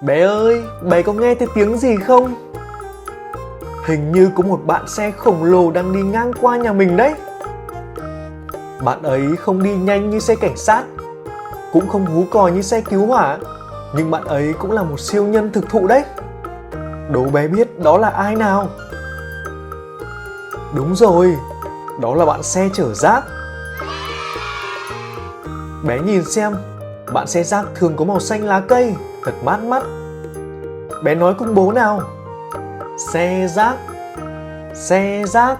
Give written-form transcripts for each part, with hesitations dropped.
Bé ơi, bé có nghe thấy tiếng gì không? Hình như có một bạn xe khổng lồ đang đi ngang qua nhà mình đấy. Bạn ấy không đi nhanh như xe cảnh sát, cũng không hú còi như xe cứu hỏa, nhưng bạn ấy cũng là một siêu nhân thực thụ đấy. Đố bé biết đó là ai nào? Đúng rồi, đó là bạn xe chở rác. Bé nhìn xem, bạn xe rác thường có màu xanh lá cây, thật mát mắt. Bé nói cùng bố nào. Xe rác, xe rác.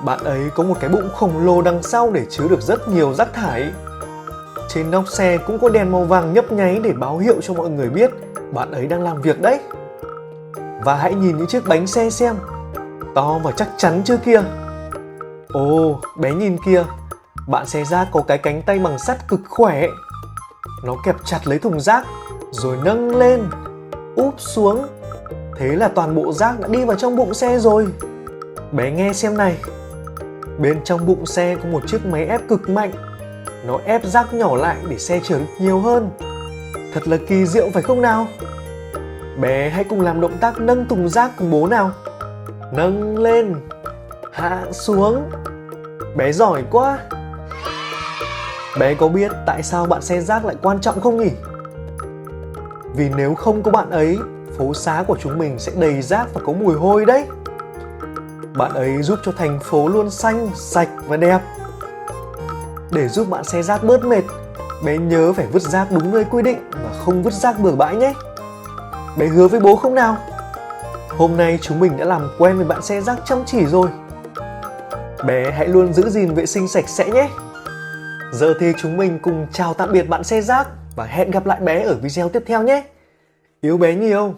Bạn ấy có một cái bụng khổng lồ đằng sau để chứa được rất nhiều rác thải. Trên nóc xe cũng có đèn màu vàng nhấp nháy để báo hiệu cho mọi người biết bạn ấy đang làm việc đấy. Và hãy nhìn những chiếc bánh xe xem, to và chắc chắn chưa kia. Ồ, bé nhìn kìa, bạn xe rác có cái cánh tay bằng sắt cực khỏe. Nó kẹp chặt lấy thùng rác, rồi nâng lên, úp xuống. Thế là toàn bộ rác đã đi vào trong bụng xe rồi. Bé nghe xem này. Bên trong bụng xe có một chiếc máy ép cực mạnh. Nó ép rác nhỏ lại để xe chở được nhiều hơn. Thật là kỳ diệu phải không nào? Bé hãy cùng làm động tác nâng thùng rác cùng bố nào. Nâng lên, hạ xuống. Bé giỏi quá. Bé có biết tại sao bạn xe rác lại quan trọng không nhỉ? Vì nếu không có bạn ấy, phố xá của chúng mình sẽ đầy rác và có mùi hôi đấy. Bạn ấy giúp cho thành phố luôn xanh, sạch và đẹp. Để giúp bạn xe rác bớt mệt, bé nhớ phải vứt rác đúng nơi quy định và không vứt rác bừa bãi nhé. Bé hứa với bố không nào? Hôm nay chúng mình đã làm quen với bạn xe rác chăm chỉ rồi. Bé hãy luôn giữ gìn vệ sinh sạch sẽ nhé. Giờ thì chúng mình cùng chào tạm biệt bạn xe rác và hẹn gặp lại bé ở video tiếp theo nhé. Yêu bé nhiều.